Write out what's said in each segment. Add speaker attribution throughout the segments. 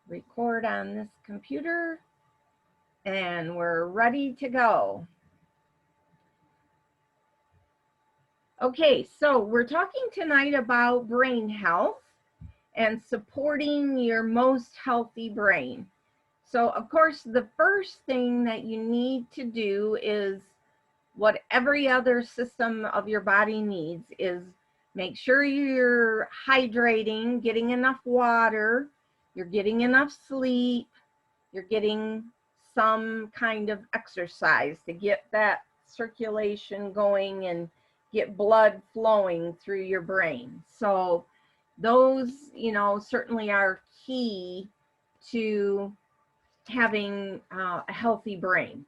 Speaker 1: record on this computer, and we're ready to go. Okay, so we're talking tonight about brain health and supporting your most healthy brain. So of course, the first thing that you need to do is what every other system of your body needs is make sure you're hydrating, getting enough water, you're getting enough sleep, you're getting some kind of exercise to get that circulation going and get blood flowing through your brain. So those, certainly are key to having a healthy brain.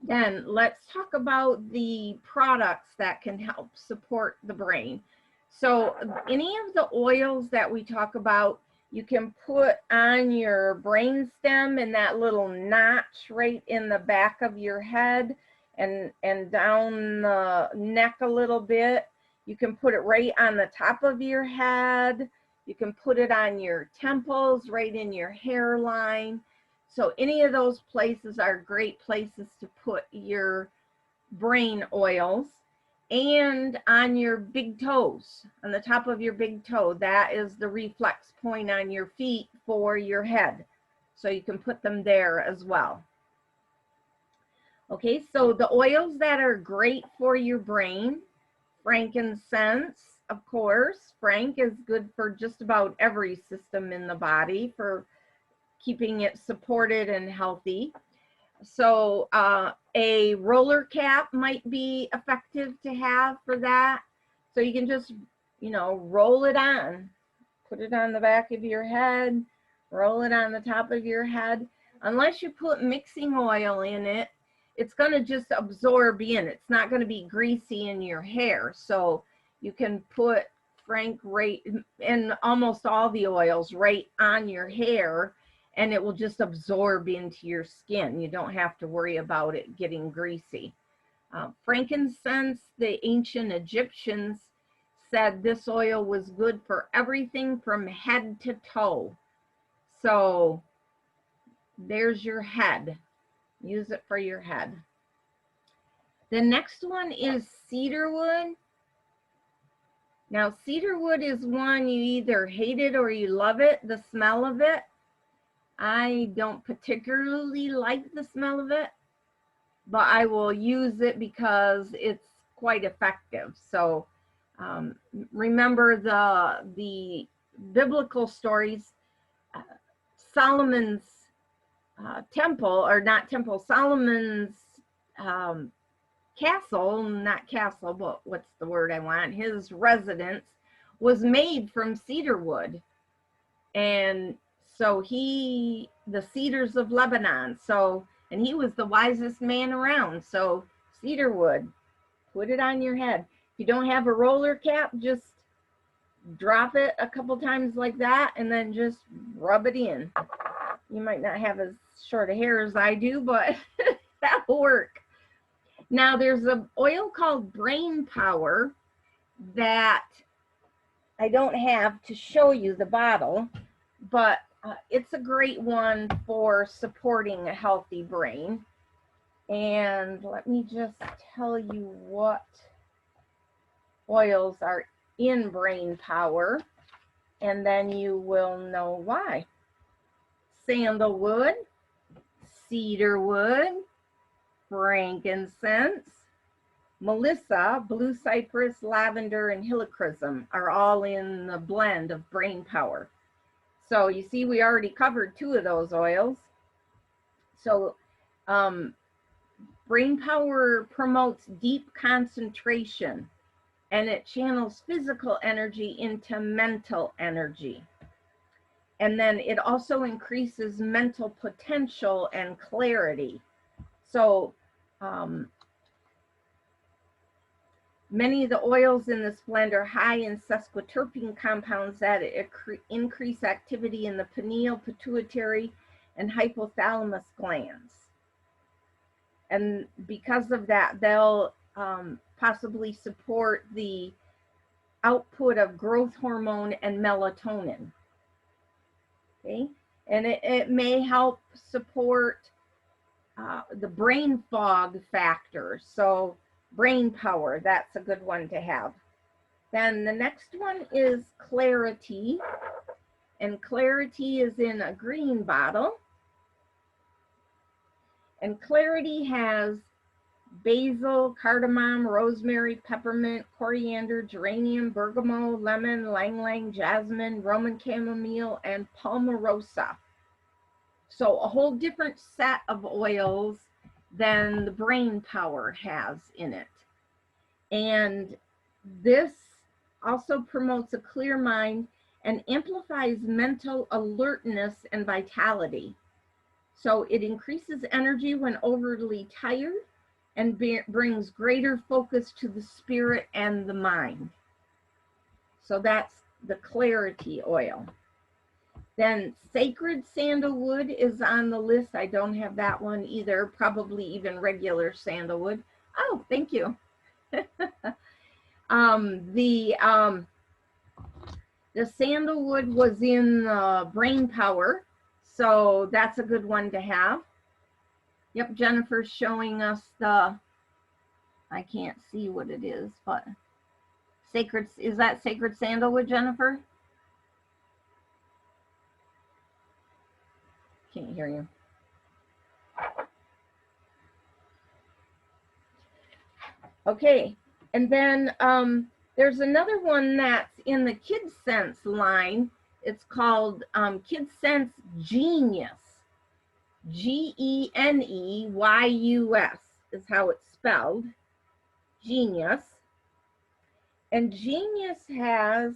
Speaker 1: Then let's talk about the products that can help support the brain. So any of the oils that we talk about, you can put on your brain stem and that little notch right in the back of your head and down the neck a little bit. You can put it right on the top of your head. You can put it on your temples, right in your hairline. So any of those places are great places to put your brain oils. And on your big toes, on the top of your big toe, that is the reflex point on your feet for your head. So you can put them there as well. Okay, so the oils that are great for your brain, frankincense, of course. Frank is good for just about every system in the body for keeping it supported and healthy. So a roller cap might be effective to have for that. So you can just, roll it on, put it on the back of your head, roll it on the top of your head. Unless you put mixing oil in it, it's going to just absorb in. It's not going to be greasy in your hair. So you can put Frank right in almost all the oils right on your hair, and it will just absorb into your skin. You don't have to worry about it getting greasy. Frankincense, the ancient Egyptians said this oil was good for everything from head to toe. So there's your head. Use it for your head. The next one is cedarwood. Now, cedarwood is one you either hate it or you love it, the smell of it. I don't particularly like the smell of it, but I will use it because it's quite effective. So remember the biblical stories. Solomon's temple, or not temple, Solomon's castle, not castle, but what's the word I want? His residence was made from cedar wood. And so the cedars of Lebanon. So, and he was the wisest man around. So cedarwood, put it on your head. If you don't have a roller cap, just drop it a couple times like that and then just rub it in. You might not have as short a hair as I do, but that'll work. Now there's an oil called Brain Power that I don't have to show you the bottle, but it's a great one for supporting a healthy brain. And let me just tell you what oils are in Brain Power, and then you will know why. Sandalwood, cedarwood, frankincense, melissa, blue cypress, lavender, and helichrysum are all in the blend of Brain Power. So you see, we already covered 2 of those oils. So Brain Power promotes deep concentration, and it channels physical energy into mental energy. And then it also increases mental potential and clarity. So many of the oils in this blend are high in sesquiterpene compounds that increase activity in the pineal, pituitary, and hypothalamus glands. And because of that, they'll possibly support the output of growth hormone and melatonin. Okay, and it may help support the brain fog factor. So brain power, that's a good one to have. Then the next one is clarity. And clarity is in a green bottle. And clarity has basil, cardamom, rosemary, peppermint, coriander, geranium, bergamot, lemon, ylang-ylang, jasmine, Roman chamomile, and palmarosa. So a whole different set of oils than the brain power has in it. And this also promotes a clear mind and amplifies mental alertness and vitality. So it increases energy when overly tired and brings greater focus to the spirit and the mind. So that's the clarity oil. Then sacred sandalwood is on the list. I don't have that one either, probably even regular sandalwood. Oh, thank you. The sandalwood was in brain power, so that's a good one to have. Yep, Jennifer's showing us the, I can't see what it is, but sacred, is that sacred sandalwood, Jennifer? Can't hear you. Okay, and then there's another one that's in the Kincense line. It's called Kincense Genius. Geneus is how it's spelled. Genius. And Genius has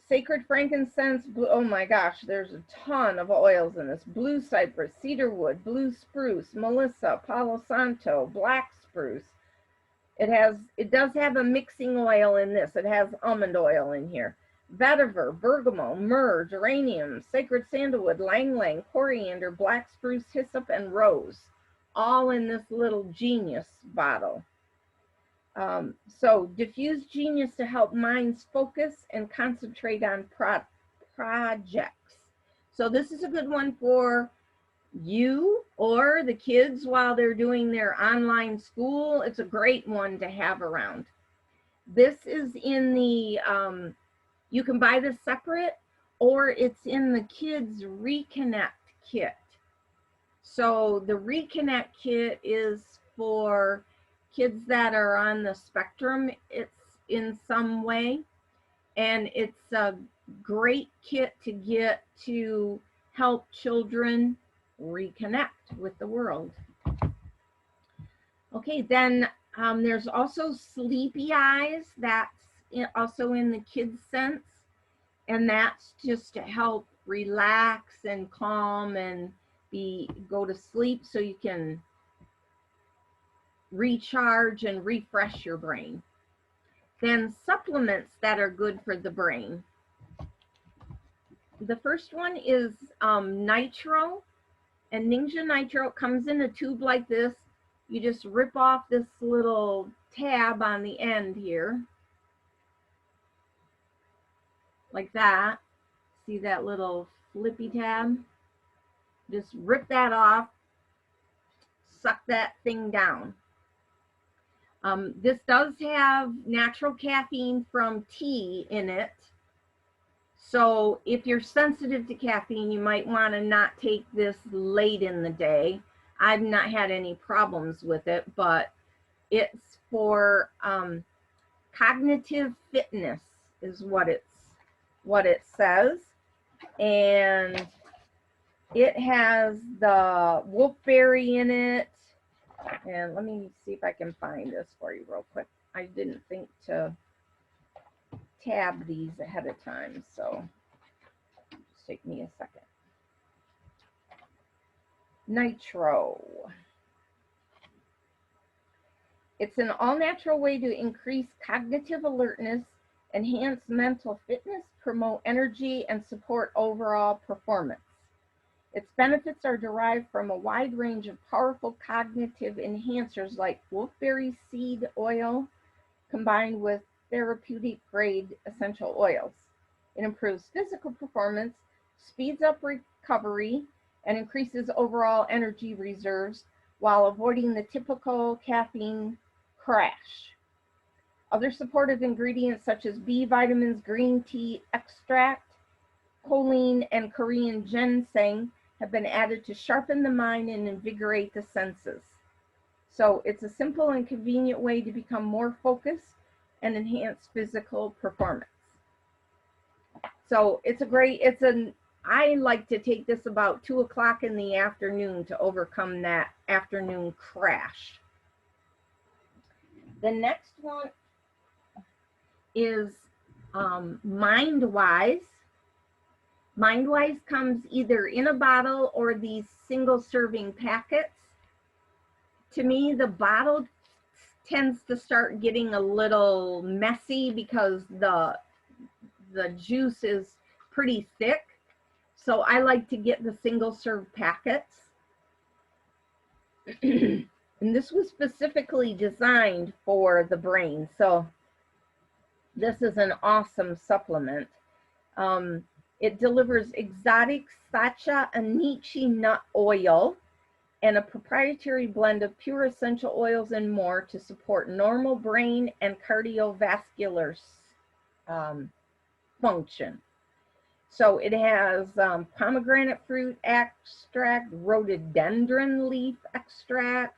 Speaker 1: sacred frankincense, oh my gosh, there's a ton of oils in this. Blue cypress, cedarwood, blue spruce, melissa, palo santo, black spruce. It does have a mixing oil in this. It has almond oil in here. Vetiver, bergamot, myrrh, geranium, sacred sandalwood, ylang-ylang, coriander, black spruce, hyssop, and rose, all in this little Genius bottle. So diffuse Genius to help minds focus and concentrate on projects. So this is a good one for you or the kids while they're doing their online school. It's a great one to have around. This is in the, you can buy this separate, or it's in the kids Reconnect kit. So the Reconnect kit is for kids that are on the spectrum, it's in some way, and it's a great kit to get to help children reconnect with the world. Okay, then there's also Sleepy Eyes. That's also in the Kincense, and that's just to help relax and calm and go to sleep so you can recharge and refresh your brain. Then supplements that are good for the brain. The first one is Nitro, and Ninja Nitro comes in a tube like this. You just rip off this little tab on the end here, like that. See that little flippy tab? Just rip that off, suck that thing down. This does have natural caffeine from tea in it. So if you're sensitive to caffeine, you might want to not take this late in the day. I've not had any problems with it, but it's for cognitive fitness is what it says. And it has the wolfberry in it. And let me see if I can find this for you real quick. I didn't think to tab these ahead of time, so just take me a second. Nitro. It's an all-natural way to increase cognitive alertness, enhance mental fitness, promote energy, and support overall performance. Its benefits are derived from a wide range of powerful cognitive enhancers like wolfberry seed oil combined with therapeutic grade essential oils. It improves physical performance, speeds up recovery, and increases overall energy reserves while avoiding the typical caffeine crash. Other supportive ingredients such as B vitamins, green tea extract, choline, and Korean ginseng have been added to sharpen the mind and invigorate the senses. So it's a simple and convenient way to become more focused and enhance physical performance. So I like to take this about 2 o'clock in the afternoon to overcome that afternoon crash. The next one is Mindwise. Mindwise comes either in a bottle or these single serving packets. To me, the bottle tends to start getting a little messy because the juice is pretty thick. So I like to get the single serve packets. And this was specifically designed for the brain. So this is an awesome supplement. It delivers exotic Sacha Anichi nut oil and a proprietary blend of pure essential oils and more to support normal brain and cardiovascular function. So it has pomegranate fruit extract, rhododendron leaf extract,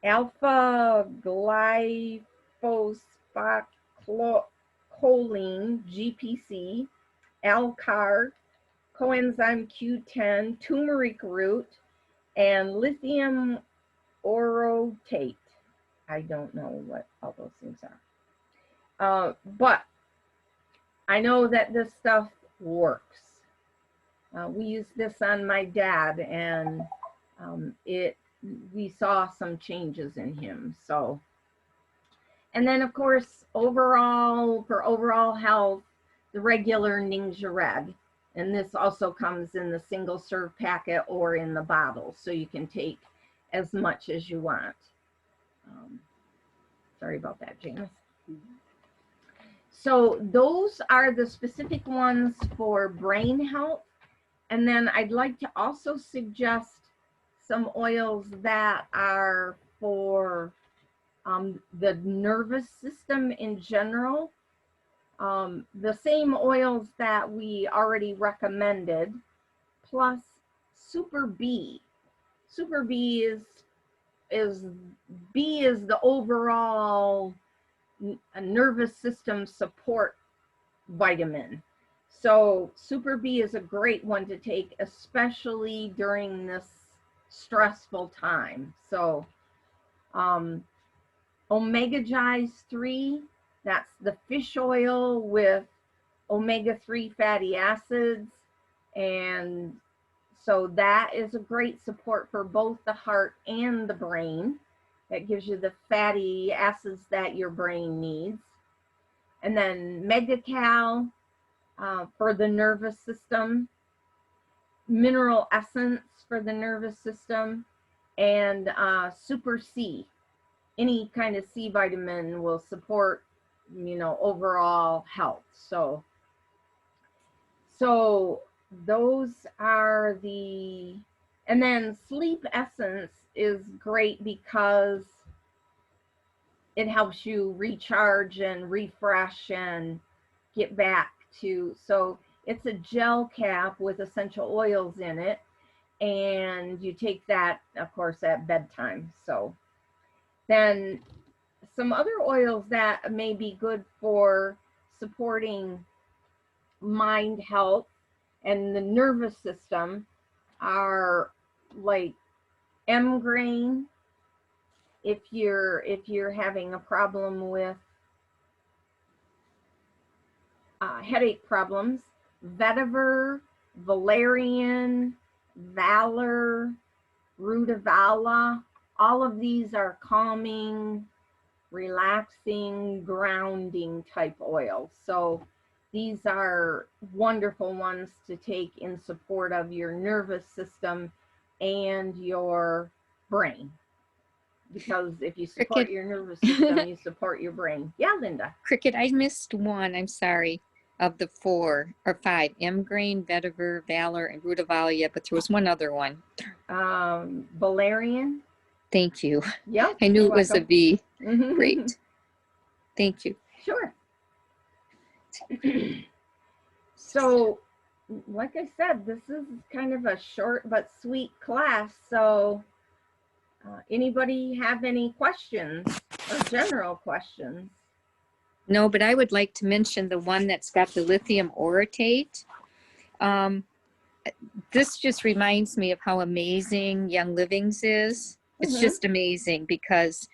Speaker 1: alpha glyphosate choline, GPC, Alcar, coenzyme Q10, turmeric root, and lithium orotate. I don't know what all those things are. But I know that this stuff works. We used this on my dad, and we saw some changes in him. So, and then of course, for overall health, the regular Ningxia Red. And this also comes in the single serve packet or in the bottle, so you can take as much as you want. Sorry about that, Janice. So those are the specific ones for brain health. And then I'd like to also suggest some oils that are for the nervous system in general. The same oils that we already recommended, plus Super B. Super B is the overall nervous system support vitamin. So Super B is a great one to take, especially during this stressful time. So Omega 3, that's the fish oil with omega-3 fatty acids. And so that is a great support for both the heart and the brain. That gives you the fatty acids that your brain needs. And then Megacal for the nervous system, Mineral Essence for the nervous system, and Super C. Any kind of C vitamin will support, overall health. So those are and then Sleep Essence is great because it helps you recharge and refresh and get back to, so it's a gel cap with essential oils in it, and you take that, of course, at bedtime. So then some other oils that may be good for supporting mind health and the nervous system are like Migraine. If you're having a problem with headache problems, vetiver, valerian, valor, rutavala, all of these are calming, relaxing, grounding type oils. So these are wonderful ones to take in support of your nervous system and your brain. Because if you support your nervous system, you support your brain. Yeah, Linda.
Speaker 2: Cricket, I missed one. I'm sorry. of the 4 or 5, Migraine, Vetiver, Valor, and Rudavalia, but there was one other one.
Speaker 1: Valerian.
Speaker 2: Thank you.
Speaker 1: Yeah.
Speaker 2: I knew it was a V.
Speaker 1: Mm-hmm.
Speaker 2: Great. Thank you.
Speaker 1: Sure. So, like I said, this is kind of a short but sweet class. So, anybody have any questions or general questions?
Speaker 2: No, but I would like to mention the one that's got the lithium orotate. This just reminds me of how amazing Young Living's is. It's just amazing because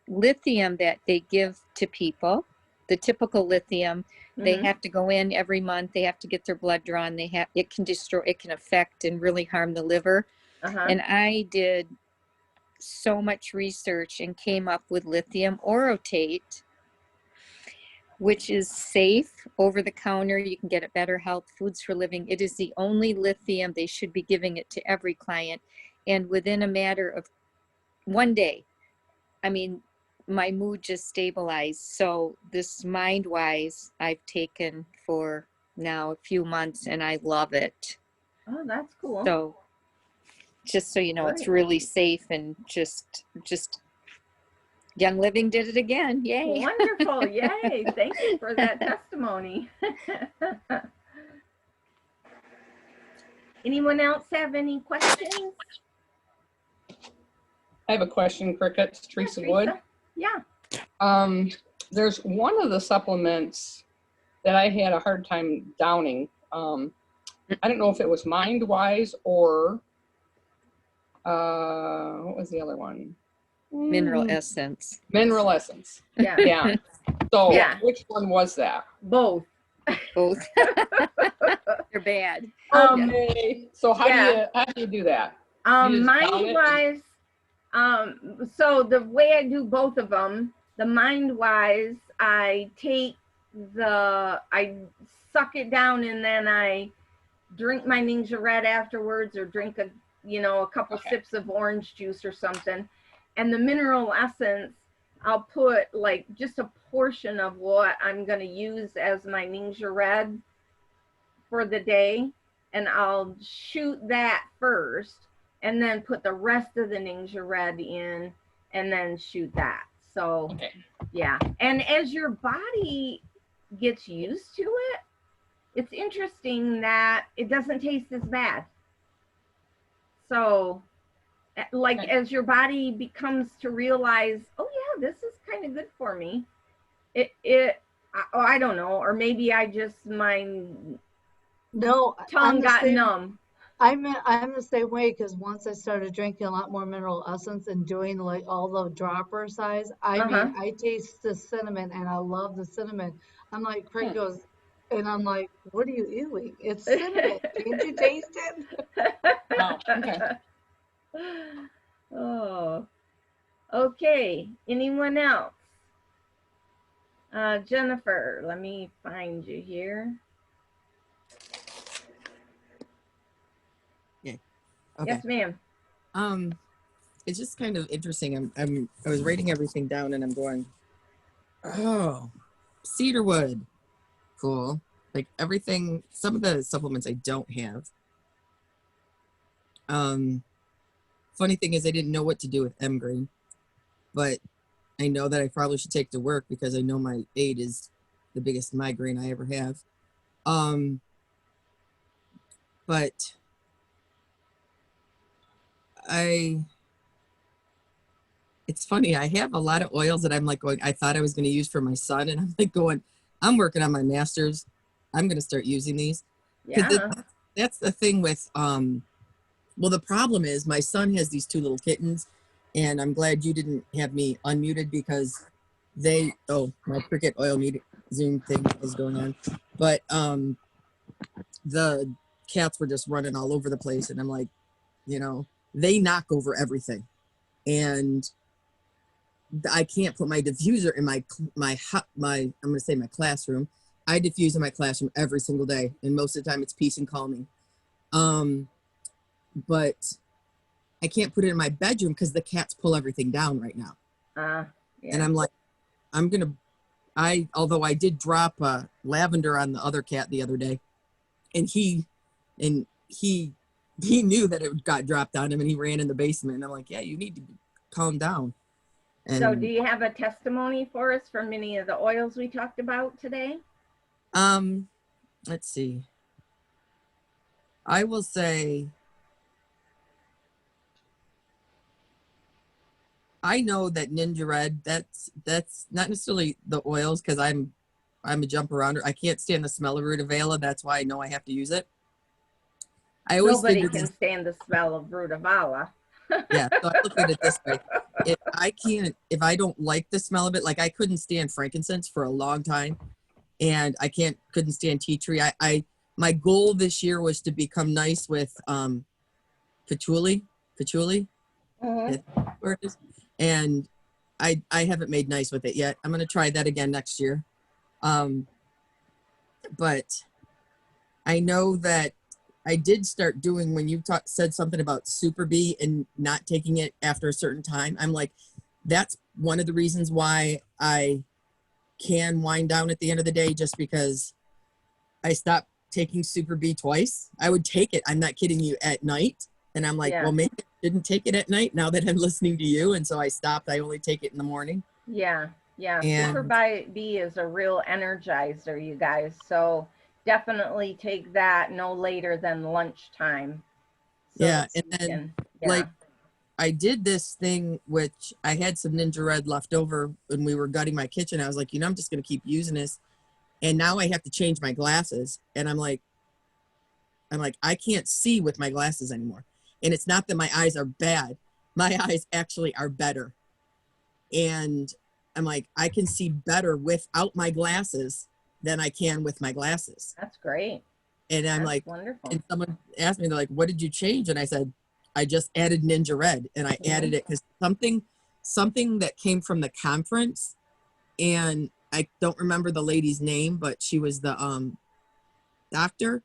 Speaker 2: lithium that they give to people, the typical lithium, they have to go in every month. They have to get their blood drawn. It can affect and really harm the liver. And I did so much research and came up with lithium orotate, which is safe, over the counter. You can get it Better Health, Foods for Living. It is the only lithium. They should be giving it to every client. And within a matter of one day, I mean, my mood just stabilized. So this Mindwise I've taken for now a few months and I love it.
Speaker 1: Oh, that's cool.
Speaker 2: So just so you know, it's really safe and just Young Living did it again. Yay.
Speaker 1: Wonderful. Yay. Thank you for that testimony. Anyone else have any questions?
Speaker 3: I have a question, Cricket. Teresa Wood.
Speaker 1: Yeah.
Speaker 3: There's one of the supplements that I had a hard time downing. I don't know if it was Mindwise or what was the other one?
Speaker 2: Mineral Essence.
Speaker 3: Mineral Essence.
Speaker 1: Yeah.
Speaker 3: Yeah. So
Speaker 1: Yeah.
Speaker 3: which one was that?
Speaker 1: Both.
Speaker 2: Both. They're bad.
Speaker 3: Okay. So how do you do that?
Speaker 1: Mindwise. So the way I do both of them, the Mindwise, I suck it down and then I drink my Ninja Red afterwards, or drink a couple sips of orange juice or something. And the Mineral Essence, I'll put like just a portion of what I'm going to use as my Ninja Red for the day, and I'll shoot that first and then put the rest of the Ninja Red in and then shoot that. So yeah, and as your body gets used to it, it's interesting that it doesn't taste as bad. So like as your body becomes to realize, oh yeah, this is kind of good for me, I don't know, or maybe I just tongue got numb.
Speaker 4: I'm the same way, because once I started drinking a lot more Mineral Essence and doing like all the dropper size, I taste the cinnamon and I love the cinnamon. I'm like, Craig goes, and I'm like, what are you eating? It's cinnamon. Can't you taste it?
Speaker 3: Oh, okay.
Speaker 1: Oh, okay. Anyone else? Jennifer, let me find you here.
Speaker 5: Yeah. Okay.
Speaker 1: Yes, ma'am.
Speaker 5: It's just kind of interesting. I was writing everything down and I'm going, oh, Cedarwood, cool. Like everything. Some of the supplements I don't have. Funny thing is, I didn't know what to do with Migraine, but I know that I probably should take to work because I know my aid is the biggest migraine I ever have. But it's funny, I have a lot of oils that I'm like going, I thought I was going to use for my son, and I'm like going, I'm working on my master's. I'm going to start using these.
Speaker 1: Yeah.
Speaker 5: That's the thing with, well, the problem is my son has these 2 little kittens, and I'm glad you didn't have me unmuted because my Cricket oil meeting Zoom thing is going on. But the cats were just running all over the place, and I'm like, they knock over everything. And I can't put my diffuser in my I'm going to say my classroom. I diffuse in my classroom every single day, and most of the time it's peace and calming. But I can't put it in my bedroom because the cats pull everything down right now.
Speaker 1: Yeah.
Speaker 5: And I'm like, I'm although I did drop lavender on the other cat the other day, and he knew that it got dropped on him, and he ran in the basement. And I'm like, yeah, you need to calm down. And
Speaker 1: so do you have a testimony for us from any of the oils we talked about today?
Speaker 5: let's see. I will say, I know that Ninja Red, that's not necessarily the oils, because I'm a jump arounder. I can't stand the smell of rutabaga. That's why I know I have to use it. I always
Speaker 1: Nobody
Speaker 5: figured
Speaker 1: can
Speaker 5: this,
Speaker 1: stand the smell of rutabaga.
Speaker 5: yeah. So I look at it this way: if I don't like the smell of it, like I couldn't stand frankincense for a long time, and I couldn't stand tea tree. My goal this year was to become nice with patchouli.
Speaker 1: Mhm.
Speaker 5: Where it is. And I haven't made nice with it yet. I'm going to try that again next year. But I know that I did start doing, when you said something about Super Bee and not taking it after a certain time. I'm like, that's one of the reasons why I can wind down at the end of the day, just because I stopped taking Super Bee twice. I would take it, I'm not kidding you, at night. And I'm like,
Speaker 1: Yeah.
Speaker 5: well, maybe I didn't take it at night now that I'm listening to you. And so I stopped. I only take it in the morning.
Speaker 1: Yeah, yeah.
Speaker 5: And
Speaker 1: Super Bee is a real energizer, you guys. So definitely take that no later than lunchtime. So
Speaker 5: yeah.
Speaker 1: that
Speaker 5: And
Speaker 1: you
Speaker 5: then
Speaker 1: can, yeah.
Speaker 5: like I did this thing, which I had some Ninja Red left over when we were gutting my kitchen. I was like, I'm just going to keep using this. And now I have to change my glasses. And I'm like, I can't see with my glasses anymore. And it's not that my eyes are bad. My eyes actually are better. And I'm like, I can see better without my glasses than I can with my glasses.
Speaker 1: That's great.
Speaker 5: And I'm
Speaker 1: That's
Speaker 5: like,
Speaker 1: wonderful.
Speaker 5: and someone asked me, they're like, what did you change? And I said, I just added Ninja Red. And I added it because something that came from the conference, and I don't remember the lady's name, but she was the doctor,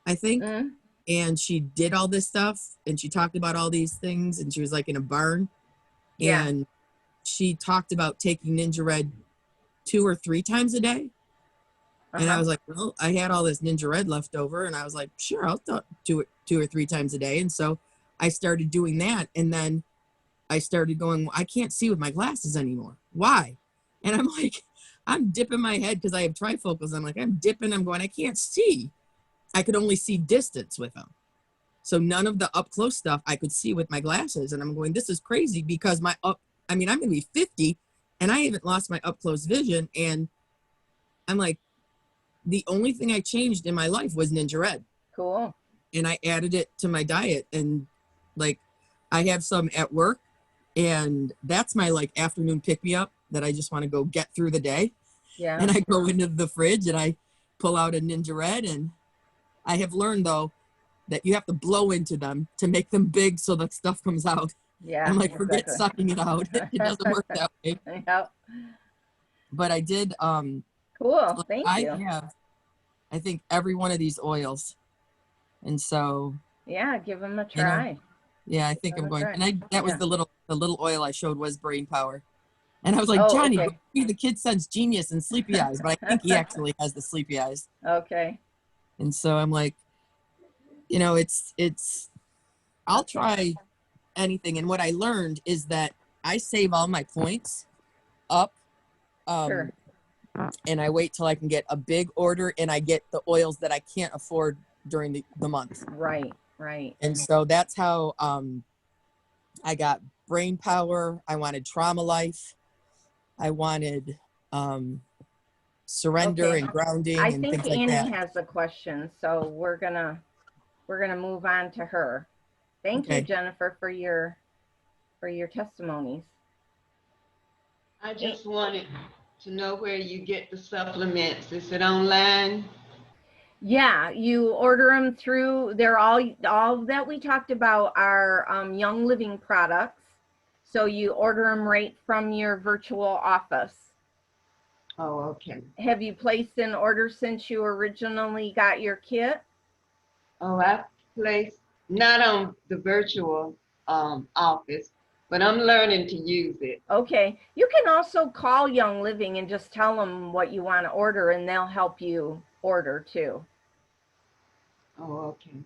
Speaker 5: I think.
Speaker 1: Mm,
Speaker 5: And she did all this stuff, and she talked about all these things, and she was like in a barn.
Speaker 1: yeah.
Speaker 5: And she talked about taking Ninja Red 2 or 3 times a day. And I was like, well, I had all this Ninja Red left over, and I was like, sure, I'll do it 2 or 3 times a day. And so I started doing that. And then I started going, well, I can't see with my glasses anymore. Why? And I'm like, I'm dipping my head because I have trifocals. I'm like, I'm dipping. I'm going, I can't see. I could only see distance with them. So none of the up close stuff I could see with my glasses. And I'm going, this is crazy, because I'm going to be 50 and I haven't lost my up close vision. And I'm like, the only thing I changed in my life was Ninja Red.
Speaker 1: Cool.
Speaker 5: And I added it to my diet. And like, I have some at work, and that's my like afternoon pick me up that I just want to go get through the day.
Speaker 1: Yeah.
Speaker 5: And I go into the fridge and I pull out a Ninja Red. And I have learned, though, that you have to blow into them to make them big so that stuff comes out.
Speaker 1: Yeah.
Speaker 5: I'm like, forget
Speaker 1: exactly.
Speaker 5: sucking it out. It doesn't work that way.
Speaker 1: Yep.
Speaker 5: But I did,
Speaker 1: Cool. Thank you.
Speaker 5: have, I think, every one of these oils. And so,
Speaker 1: Yeah, give them a
Speaker 5: you know,
Speaker 1: try.
Speaker 5: yeah, I think I'm going.
Speaker 1: Right.
Speaker 5: And that was
Speaker 1: Yeah.
Speaker 5: the little oil I showed was Brain Power. And I was like,
Speaker 1: Oh,
Speaker 5: Johnny,
Speaker 1: okay.
Speaker 5: the kid sense genius and sleepy eyes. But I think he actually has the sleepy eyes.
Speaker 1: Okay.
Speaker 5: And so I'm like, I'll try anything. And what I learned is that I save all my points up.
Speaker 1: Sure.
Speaker 5: And I wait till I can get a big order, and I get the oils that I can't afford during the month.
Speaker 1: Right. Right.
Speaker 5: And so that's how I got Brain Power. I wanted Trauma Life. I wanted Surrender
Speaker 1: Okay.
Speaker 5: and Grounding
Speaker 1: I
Speaker 5: and
Speaker 1: think
Speaker 5: things like
Speaker 1: Annie
Speaker 5: that.
Speaker 1: has a question, so we're gonna move on to her. Thank you,
Speaker 5: Okay.
Speaker 1: Jennifer, for your testimonies.
Speaker 6: I just wanted to know where you get the supplements. Is it online?
Speaker 1: Yeah, you order them through. They're all that we talked about are Young Living products. So you order them right from your virtual office.
Speaker 6: Oh, okay.
Speaker 1: Have you placed an order since you originally got your kit?
Speaker 6: Oh, I placed not on the virtual office, but I'm learning to use it.
Speaker 1: Okay. You can also call Young Living and just tell them what you want to order, and they'll help you order too.
Speaker 6: Oh, okay.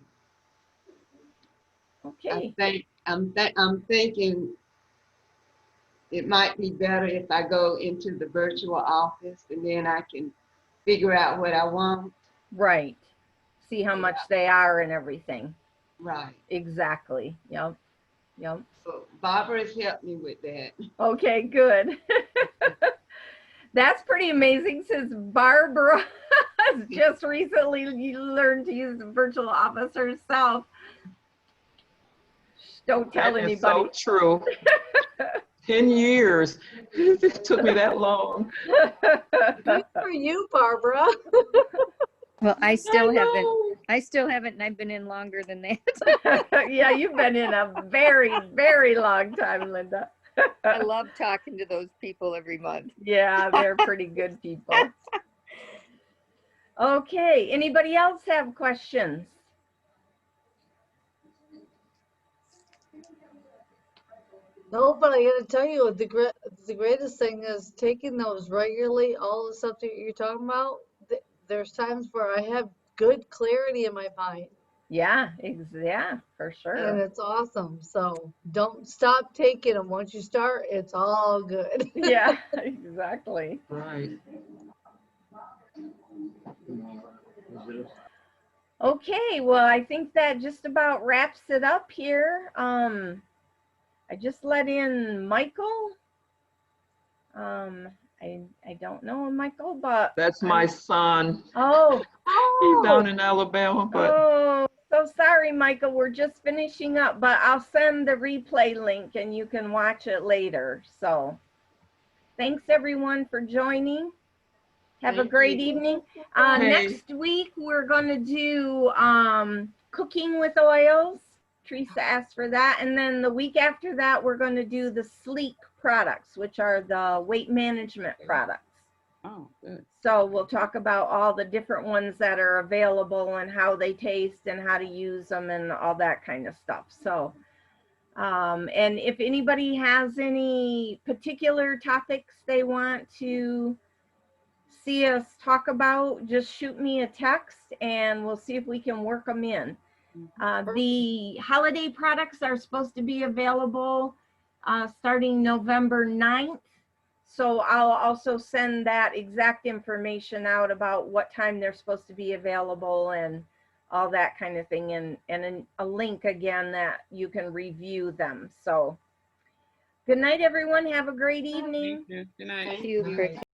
Speaker 1: Okay.
Speaker 6: I'm thinking it might be better if I go into the virtual office and then I can figure out what I want.
Speaker 1: Right. See how much they are and everything.
Speaker 6: Right.
Speaker 1: Exactly. Yep. Yep.
Speaker 6: So Barbara's helped me with that.
Speaker 1: Okay, good. That's pretty amazing since Barbara has just recently learned to use the virtual office herself. Don't tell
Speaker 7: That is
Speaker 1: anybody.
Speaker 7: so true. 10 years. It took me that long.
Speaker 4: Good for you, Barbara.
Speaker 2: Well, I still haven't,
Speaker 7: know.
Speaker 2: and I've been in longer than that.
Speaker 1: Yeah, you've been in a very, very long time, Linda.
Speaker 2: I love talking to those people every month.
Speaker 1: Yeah, they're pretty good people. Okay, anybody else have questions?
Speaker 4: No, but I gotta tell you, the greatest thing is taking those regularly, all the stuff that you're talking about. There's times where I have good clarity in my mind,
Speaker 1: Yeah, yeah, for
Speaker 4: and
Speaker 1: sure.
Speaker 4: it's awesome. So don't stop taking them. Once you start, it's all good.
Speaker 1: Yeah, exactly.
Speaker 7: Right.
Speaker 1: Okay, well, I think that just about wraps it up here. I just let in Michael. I don't know Michael, but
Speaker 7: That's my son.
Speaker 1: oh,
Speaker 7: He's down
Speaker 4: Oh,
Speaker 7: in Alabama, but
Speaker 1: oh, so sorry, Michael. We're just finishing up, but I'll send the replay link and you can watch it later. So thanks everyone for joining. Have a
Speaker 6: Thank
Speaker 1: great
Speaker 6: you.
Speaker 1: evening.
Speaker 7: Hey.
Speaker 1: Next week, we're going to do cooking with oils. Teresa asked for that. And then the week after that, we're going to do the sleep products, which are the weight management products.
Speaker 7: Oh, good.
Speaker 1: So we'll talk about all the different ones that are available and how they taste and how to use them and all that kind of stuff. So, and if anybody has any particular topics they want to see us talk about, just shoot me a text and we'll see if we can work them in. The holiday products are supposed to be available starting November 9th. So I'll also send that exact information out about what time they're supposed to be available and all that kind of thing, and a link again that you can review them. So good night, everyone. Have a great evening.
Speaker 7: Good night.
Speaker 6: Thank
Speaker 2: See you,
Speaker 6: you.
Speaker 2: Chris.